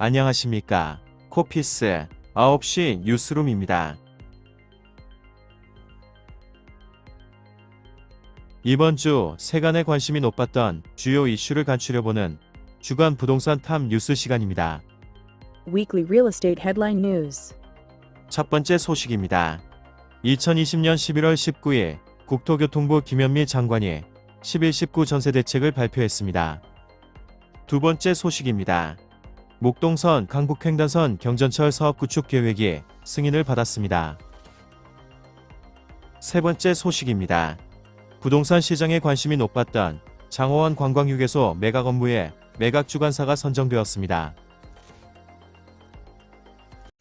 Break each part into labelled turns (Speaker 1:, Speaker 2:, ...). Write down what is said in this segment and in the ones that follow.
Speaker 1: 안녕하십니까. 코피스 9시 뉴스룸입니다. 이번 주 세간의 관심이 높았던 주요 이슈를 간추려보는 주간 부동산 탑 뉴스 시간입니다.
Speaker 2: Weekly Real Estate Headline News.
Speaker 1: 첫 번째 소식입니다. 2020년 11월 19일 국토교통부 김현미 장관이 11.19 전세대책을 발표했습니다. 두 번째 소식입니다. 목동선 강북횡단선 경전철 사업 구축 계획이 승인을 받았습니다. 세 번째 소식입니다. 부동산 시장에 관심이 높았던 장호원 관광휴게소 매각 업무에 매각 주관사가 선정되었습니다.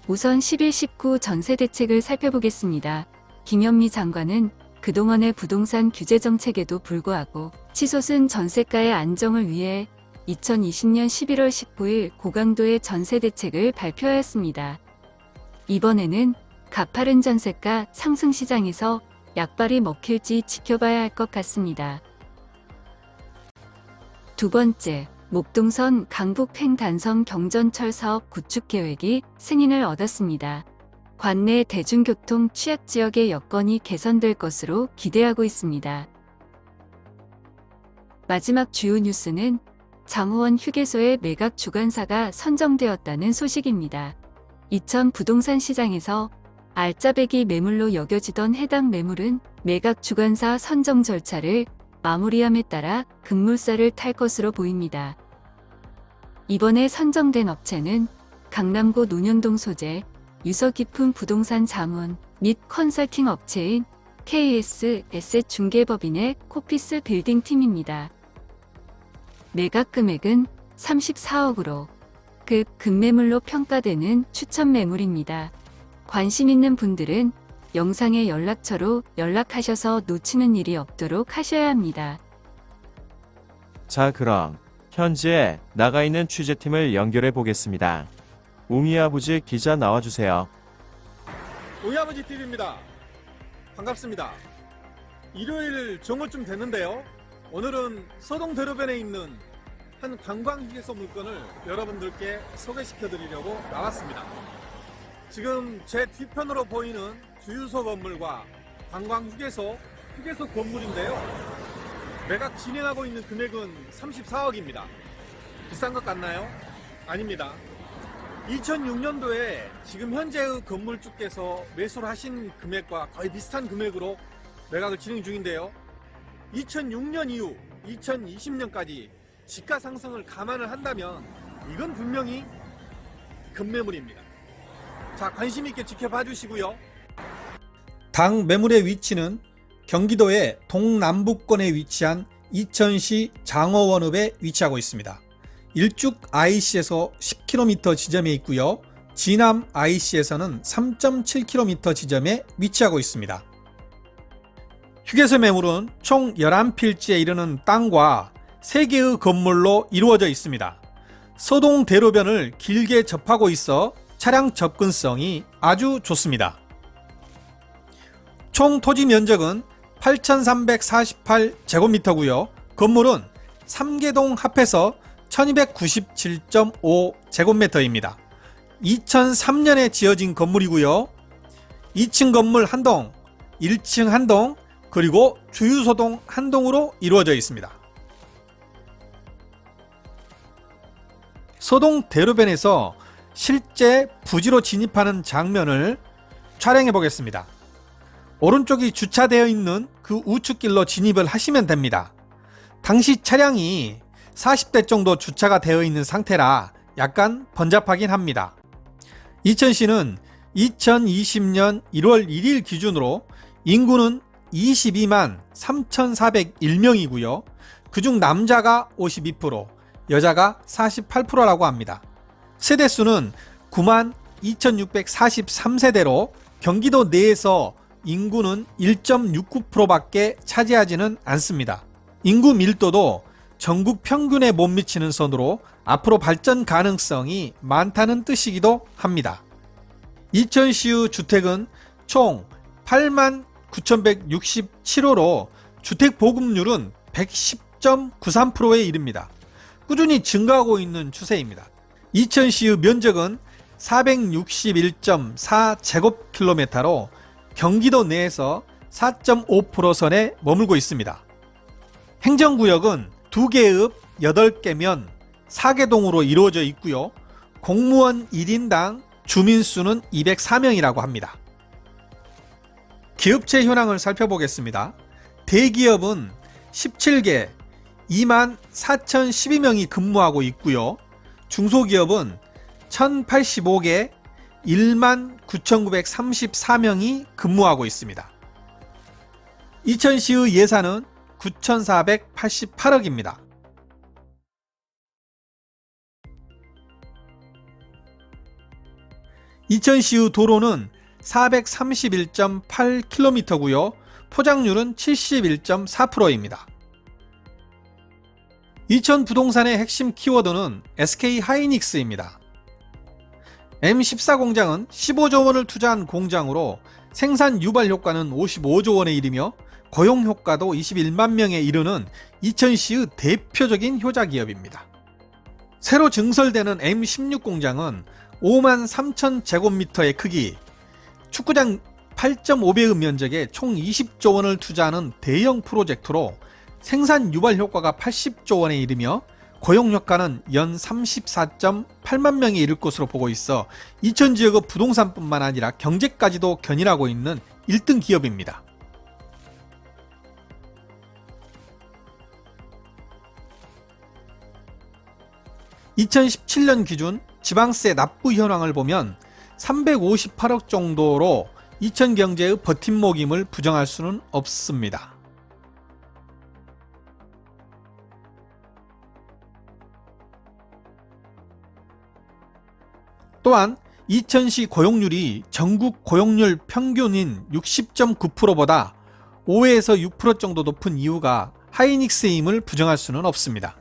Speaker 3: 우선 11.19 전세 대책을 살펴보겠습니다. 김현미 장관은 그동안의 부동산 규제 정책에도 불구하고 치솟은 전세가의 안정을 위해 2020년 11월 19일 고강도의 전세 대책을 발표하였습니다. 이번에는 가파른 전세가 상승 시장에서 약발이 먹힐지 지켜봐야 할 것 같습니다. 두 번째, 목동선 강북횡단선 경전철 사업 구축 계획이 승인을 얻었습니다. 관내 대중교통 취약지역의 여건이 개선될 것으로 기대하고 있습니다. 마지막 주요 뉴스는 장호원 휴게소의 매각 주관사가 선정되었다는 소식입니다. 이천 부동산 시장에서 알짜배기 매물로 여겨지던 해당 매물은 매각 주관사 선정 절차를 마무리함에 따라 급물살을 탈 것으로 보입니다. 이번에 선정된 업체는 강남구 논현동 소재 유서 깊은 부동산 자문 및 컨설팅 업체인 KS 에셋중개법인의 코피스 빌딩팀입니다. 매각 금액은 34억으로 급매물로 평가되는 추천 매물입니다. 관심 있는 분들은 영상의 연락처로 연락하셔서 놓치는 일이 없도록 하셔야 합니다.
Speaker 1: 자, 그럼 현재 나가 있는 취재팀을 연결해 보겠습니다. 웅이아버지 기자 나와주세요.
Speaker 4: 웅이아버지 TV입니다. 반갑습니다. 일요일 정오쯤 됐는데요. 오늘은 서동대로변에 있는 한 관광휴게소 물건을 여러분들께 소개시켜 드리려고 나왔습니다. 지금 제 뒤편으로 보이는 주유소 건물과 관광휴게소 건물인데요. 매각 진행하고 있는 금액은 34억입니다. 비싼 것 같나요? 아닙니다. 2006년도에 지금 현재의 건물주께서 매수를 하신 금액과 거의 비슷한 금액으로 매각을 진행 중인데요. 2006년 이후 2020년까지 지가 상승을 감안을 한다면 이건 분명히 급매물입니다. 자, 관심 있게 지켜봐 주시고요. 당 매물의 위치는 경기도의 동남부권에 위치한 이천시 장어원읍에 위치하고 있습니다. 일죽 IC에서 10km 지점에 있고요. 진암 IC에서는 3.7km 지점에 위치하고 있습니다. 휴게소 매물은 총 11필지에 이르는 땅과 3개의 건물로 이루어져 있습니다. 서동대로변을 길게 접하고 있어 차량 접근성이 아주 좋습니다. 총 토지 면적은 8,348제곱미터고요. 건물은 3개동 합해서 1297.5제곱미터입니다. 2003년에 지어진 건물이고요. 2층 건물 1동, 1층 1동, 그리고 주유소동 1동으로 이루어져 있습니다. 서동대로변에서 실제 부지로 진입하는 장면을 촬영해 보겠습니다. 오른쪽이 주차되어 있는 그 우측길로 진입을 하시면 됩니다. 당시 차량이 40대 정도 주차가 되어 있는 상태라 약간 번잡하긴 합니다. 이천시는 2020년 1월 1일 기준으로 인구는 22만 3,401명이고요. 그중 남자가 52%, 여자가 48%라고 합니다. 세대수는 9만 2,643세대로 경기도 내에서 인구는 1.69%밖에 차지하지는 않습니다. 인구 밀도도 전국 평균에 못 미치는 선으로 앞으로 발전 가능성이 많다는 뜻이기도 합니다. 이천시의 주택은 총 8만 9,167호로 주택 보급률은 110.93%에 이릅니다. 꾸준히 증가하고 있는 추세입니다. 이천시의 면적은 461.4제곱킬로미터로 경기도 내에서 4.5% 선에 머물고 있습니다. 행정구역은 2개읍 8개 면 4개 동으로 이루어져 있고요. 공무원 1인당 주민수는 204명이라고 합니다. 기업체 현황을 살펴보겠습니다. 대기업은 17개 24,012명이 근무하고 있고요. 중소기업은 1,085개 19,934명이 근무하고 있습니다. 이천시의 예산은 9,488억입니다. 이천시의 도로는 431.8km고요. 포장률은 71.4%입니다. 이천 부동산의 핵심 키워드는 SK 하이닉스입니다. M14 공장은 15조 원을 투자한 공장으로 생산 유발 효과는 55조 원에 이르며 고용 효과도 21만 명에 이르는 이천시의 대표적인 효자 기업입니다. 새로 증설되는 M16 공장은 5만 3천 제곱미터의 크기, 축구장 8.5배의 면적에 총 20조 원을 투자하는 대형 프로젝트로 생산 유발 효과가 80조 원에 이르며 고용 효과는 연 34.8만 명에 이를 것으로 보고 있어 이천 지역의 부동산뿐만 아니라 경제까지도 견인하고 있는 1등 기업입니다. (2017년) 기준 지방세 납부 현황을 보면 358억 정도로 이천 경제의 버팀목임을 부정할 수는 없습니다. 또한 이천시 고용률이 전국 고용률 평균인 60.9%보다 5에서 6% 정도 높은 이유가 하이닉스임을 부정할 수는 없습니다.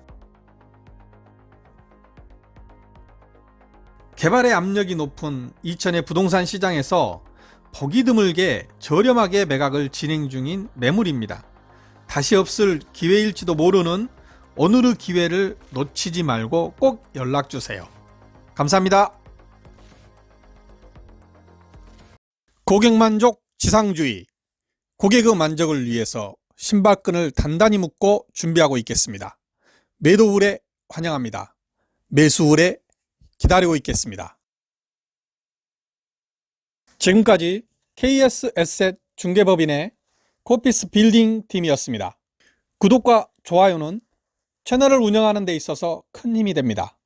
Speaker 4: 개발의 압력이 높은 이천의 부동산 시장에서 보기 드물게 저렴하게 매각을 진행 중인 매물입니다. 다시 없을 기회일지도 모르는 오늘의 기회를 놓치지 말고 꼭 연락주세요. 감사합니다. 고객만족 지상주의, 고객의 만족을 위해서 신발끈을 단단히 묶고 준비하고 있겠습니다. 매도 의뢰 환영합니다. 매수 의뢰 기다리고 있겠습니다. 지금까지 KS 에셋 중개법인의 코피스 빌딩 팀이었습니다. 구독과 좋아요는 채널을 운영하는 데 있어서 큰 힘이 됩니다.